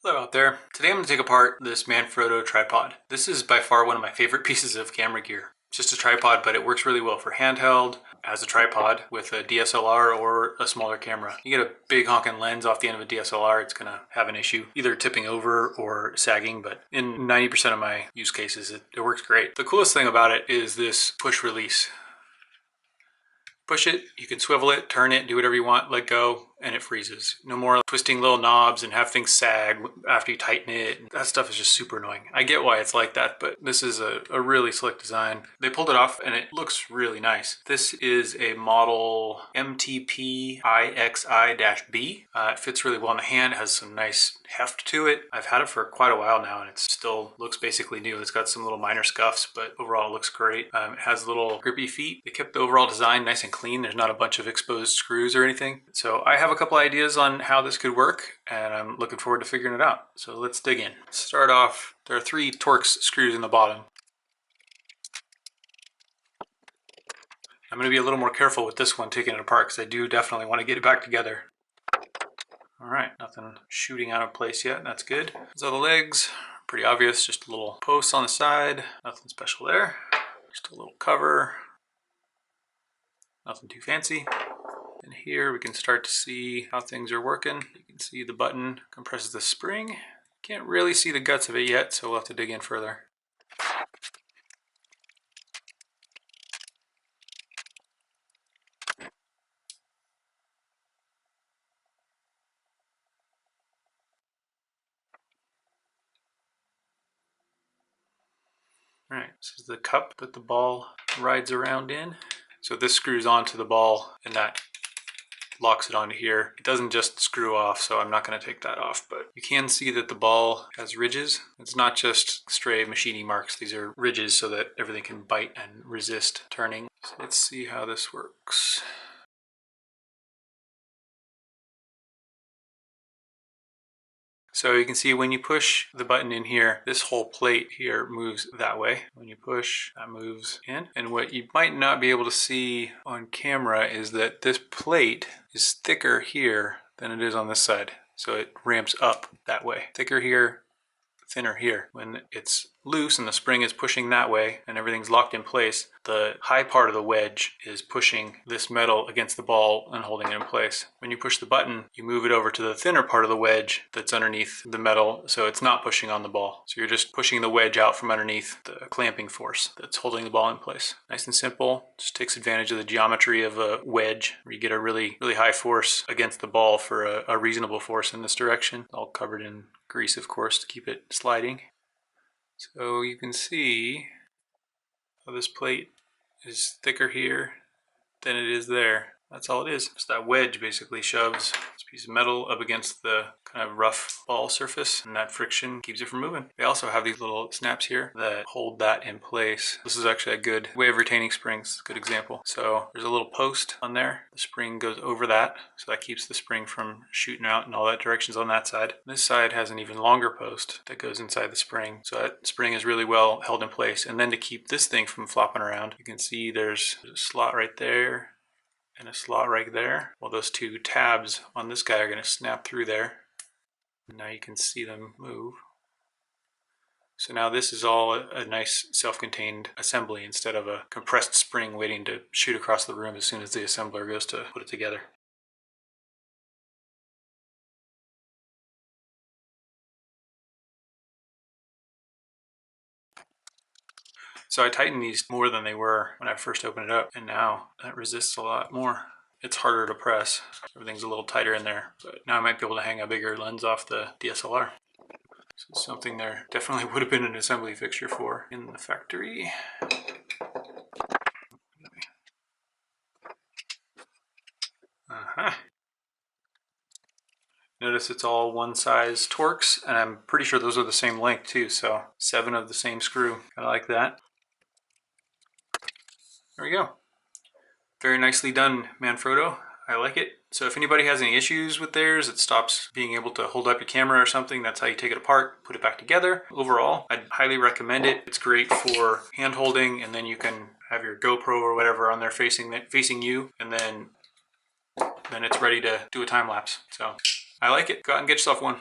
Hello out there. Today I'm going to take apart this Manfrotto tripod. This is by far one of my favorite pieces of camera gear. It's just a tripod, but it works really well for handheld, as a tripod with a DSLR or a smaller camera. You get a big honking lens off the end of a DSLR, it's going to have an issue, either tipping over or sagging, but in 90% of my use cases, it works great. The coolest thing about it is this push release. Push it, you can swivel it, turn it, do whatever you want, let go, and it freezes. No more twisting little knobs and have things sag after you tighten it. That stuff is just super annoying. I get why it's like that, but this is a really slick design. They pulled it off and it looks really nice. This is a model MTP IXI-B. It fits really well in the hand, it has some nice heft to it. I've had it for quite a while now and it still looks basically new. It's got some little minor scuffs, but overall it looks great. It has little grippy feet. They kept the overall design nice and clean. There's not a bunch of exposed screws or anything. So I have a couple ideas on how this could work and I'm looking forward to figuring it out. So let's dig in. Start off, there are 3 Torx screws in the bottom. I'm going to be a little more careful with this one taking it apart because I do definitely want to get it back together. All right, nothing shooting out of place yet. That's good. So the legs, pretty obvious, just a little post on the side. Nothing special there. Just a little cover. Nothing too fancy. And here we can start to see how things are working. You can see the button compresses the spring. Can't really see the guts of it yet, so we'll have to dig in further. All right, this is the cup that the ball rides around in. So this screws onto the ball and that locks it onto here. It doesn't just screw off, so I'm not going to take that off, but you can see that the ball has ridges. It's not just stray machining marks. These are ridges so that everything can bite and resist turning. So let's see how this works. So you can see when you push the button in here, this whole plate here moves that way. When you push, that moves in. And what you might not be able to see on camera is that this plate is thicker here than it is on this side. So it ramps up that way. Thicker here, thinner here. When it's loose and the spring is pushing that way and everything's locked in place, the high part of the wedge is pushing this metal against the ball and holding it in place. When you push the button, you move it over to the thinner part of the wedge that's underneath the metal, so it's not pushing on the ball. So you're just pushing the wedge out from underneath the clamping force that's holding the ball in place. Nice and simple, just takes advantage of the geometry of a wedge where you get a really high force against the ball for a reasonable force in this direction. All covered in grease, of course, to keep it sliding. So you can see how this plate is thicker here than it is there. That's all it is. So that wedge basically shoves this piece of metal up against the kind of rough ball surface, and that friction keeps it from moving. They also have these little snaps here that hold that in place. This is actually a good way of retaining springs, good example. So there's a little post on there. The spring goes over that, so that keeps the spring from shooting out in all that directions on that side. This side has an even longer post that goes inside the spring, so that spring is really well held in place. And then to keep this thing from flopping around, you can see there's a slot right there and a slot right there. Well, those 2 tabs on this guy are going to snap through there. And now you can see them move. So now this is all a nice self-contained assembly instead of a compressed spring waiting to shoot across the room as soon as the assembler goes to put it together. So I tightened these more than they were when I first opened it up, and now that resists a lot more. It's harder to press. Everything's a little tighter in there, but now I might be able to hang a bigger lens off the DSLR. So something there definitely would have been an assembly fixture for in the factory. Notice it's all one size Torx, and I'm pretty sure those are the same length too, so 7 of the same screw. I like that. There we go. Very nicely done, Manfrotto. I like it. So if anybody has any issues with theirs, it stops being able to hold up your camera or something, that's how you take it apart, put it back together. Overall, I'd highly recommend it. It's great for hand holding, and then you can have your GoPro or whatever on there facing you, and then it's ready to do a time lapse. So I like it. Go out and get yourself one.